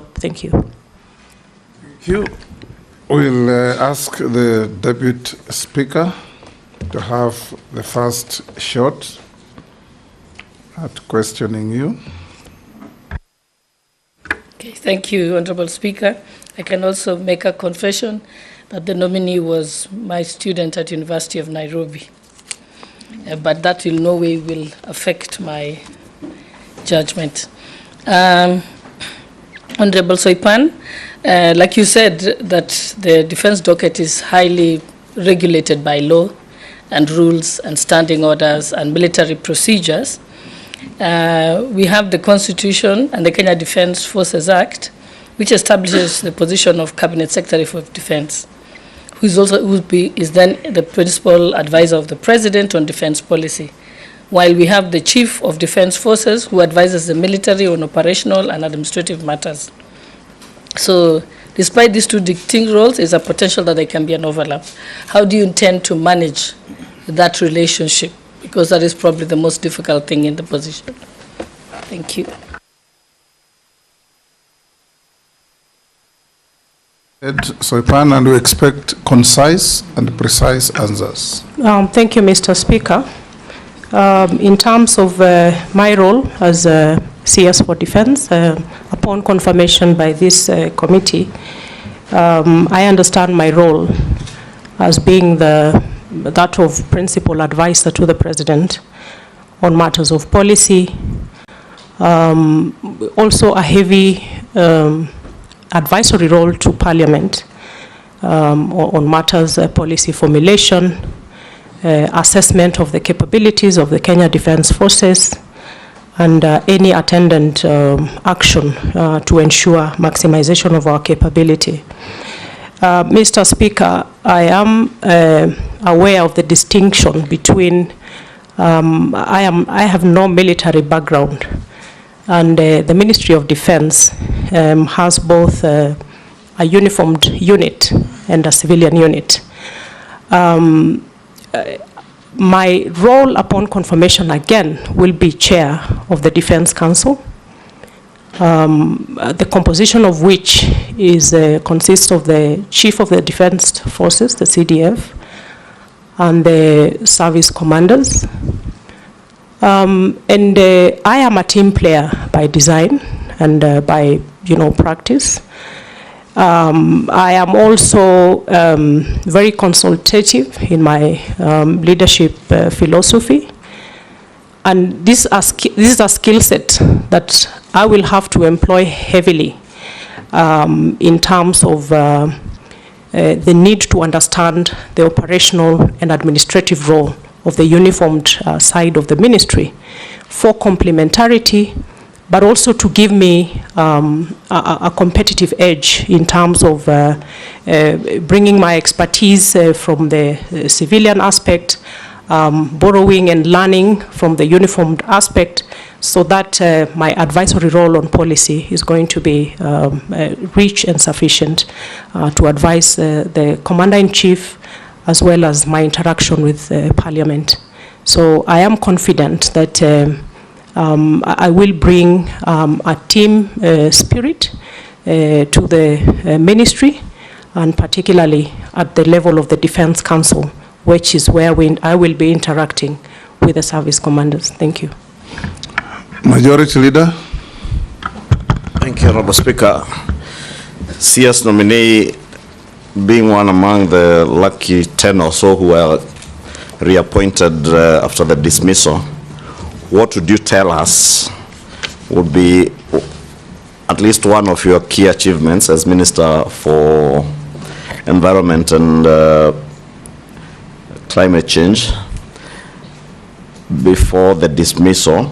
Thank you. Thank you. We'll ask the Deputy Speaker to have the first shot at questioning you. Okay, thank you, Honorable Speaker. I can also make a confession that the nominee was my student at University of Nairobi. But that in no way will affect my judgment. Honorable Soipan, like you said, that the defense docket is highly regulated by law and rules and standing orders and military procedures. We have the Constitution and the Kenya Defense Forces Act, which establishes the position of Cabinet Secretary for Defense, who is then the principal advisor of the President on defense policy, while we have the Chief of Defense Forces, who advises the military on operational and administrative matters. So, despite these two distinct roles, there's a potential that there can be an overlap. How do you intend to manage that relationship? Because that is probably the most difficult thing in the position. Thank you. Soipan, and we expect concise and precise answers. Thank you, Mr. Speaker. In terms of my role as CS for Defense, upon confirmation by this committee, I understand my role as being that of principal advisor to the President on matters of policy, also a heavy advisory role to Parliament on matters policy formulation, assessment of the capabilities of the Kenya Defense Forces, and any attendant action to ensure maximization of our capability. Mr. Speaker, I am aware of the distinction between, I have no military background, and the Ministry of Defense has both a uniformed unit and a civilian unit. My role upon confirmation again will be chair of the Defense Council, the composition of which is consists of the Chief of the Defense Forces, the CDF, and the service commanders. And I am a team player by design and by practice. I am also very consultative in my leadership philosophy, and this is a skill set that I will have to employ heavily in terms of the need to understand the operational and administrative role of the uniformed side of the ministry for complementarity, but also to give me a competitive edge in terms of bringing my expertise from the civilian aspect, borrowing and learning from the uniformed aspect, so that my advisory role on policy is going to be rich and sufficient to advise the Commander-in-Chief as well as my interaction with Parliament. So I am confident that I will bring a team spirit to the ministry, and particularly at the level of the Defense Council, which is where I will be interacting with the service commanders. Thank you. Majority Leader. Thank you, Honorable Speaker. CS nominee, being one among the lucky 10 or so who were reappointed after the dismissal, what would you tell us would be at least one of your key achievements as Minister for Environment and Climate Change before the dismissal?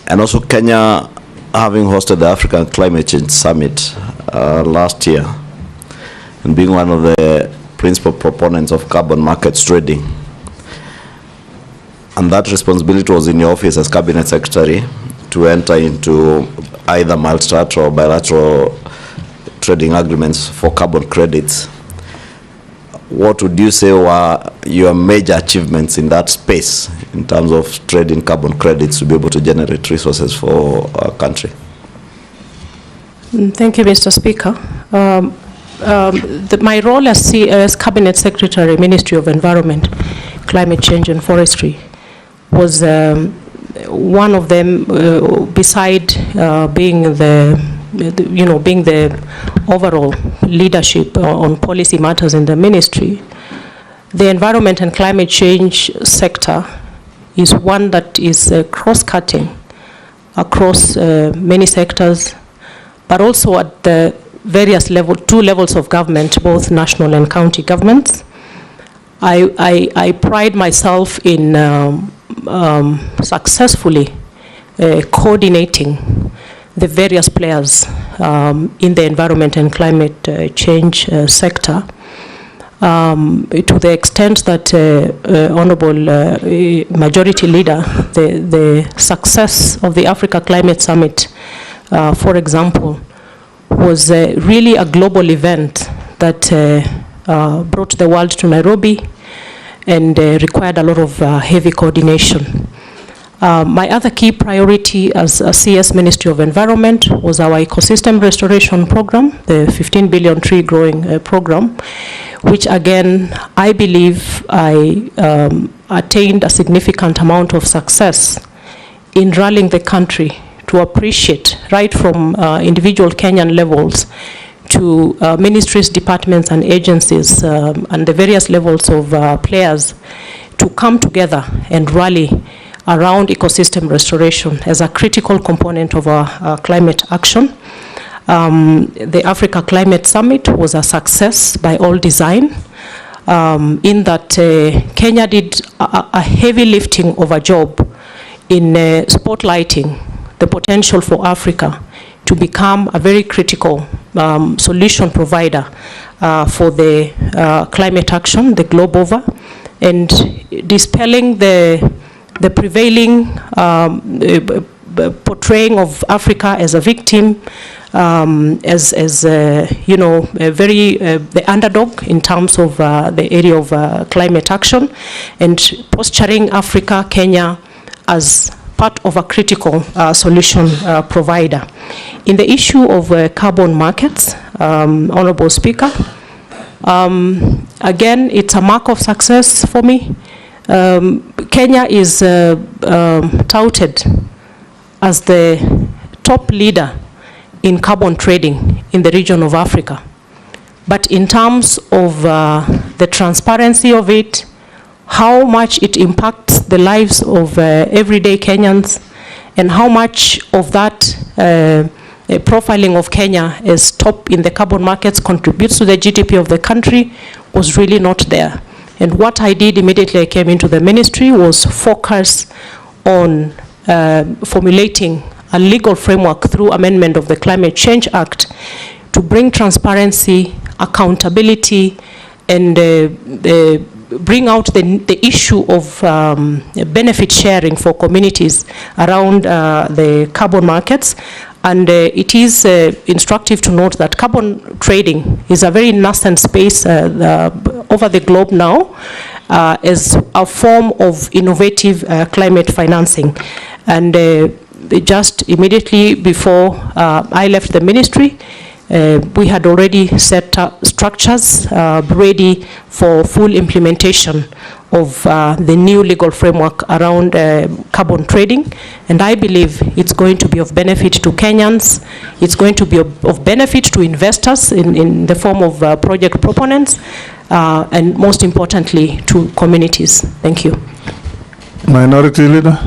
And also Kenya having hosted the African Climate Change Summit last year, and being one of the principal proponents of carbon markets trading. And that responsibility was in your office as Cabinet Secretary to enter into either multilateral or bilateral trading agreements for carbon credits. What would you say were your major achievements in that space in terms of trading carbon credits to be able to generate resources for our country? Thank you, Mr. Speaker. My role as Cabinet Secretary, Ministry of Environment, Climate Change and Forestry was one of them, beside being being the overall leadership on policy matters in the ministry. The environment and climate change sector is one that is cross-cutting across many sectors, but also at the various two levels of government, both national and county governments. I pride myself in successfully coordinating the various players in the environment and climate change sector, to the extent that Honorable Majority Leader, the success of the Africa Climate Summit, for example, was really a global event that brought the world to Nairobi and required a lot of heavy coordination. My other key priority as a CS Ministry of Environment was our ecosystem restoration program, the 15 billion tree growing program, which again, I believe I attained a significant amount of success in rallying the country to appreciate, right from individual Kenyan levels to ministries, departments and agencies and the various levels of players, to come together and rally around ecosystem restoration as a critical component of our climate action. The Africa Climate Summit was a success by all design, in that Kenya did a heavy lifting of a job in spotlighting the potential for Africa to become a very critical solution provider for the climate action, the globe over, and dispelling the prevailing portraying of Africa as a victim, as you know, the underdog in terms of the area of climate action, and posturing Africa, Kenya, as part of a critical solution provider. In the issue of carbon markets, Honorable Speaker, again, it's a mark of success for me. Kenya is touted as the top leader in carbon trading in the region of Africa. But in terms of the transparency of it, how much it impacts the lives of everyday Kenyans, and how much of that profiling of Kenya as top in the carbon markets contributes to the GDP of the country was really not there. And what I did immediately I came into the ministry was focus on formulating a legal framework through amendment of the Climate Change Act to bring transparency, accountability, and bring out the issue of benefit sharing for communities around the carbon markets. And it is instructive to note that carbon trading is a very nascent space over the globe now as a form of innovative climate financing. And just immediately before I left the ministry, we had already set up structures ready for full implementation of the new legal framework around carbon trading. And I believe it's going to be of benefit to Kenyans. It's going to be of benefit to investors in the form of project proponents, and most importantly, to communities. Thank you. Minority Leader.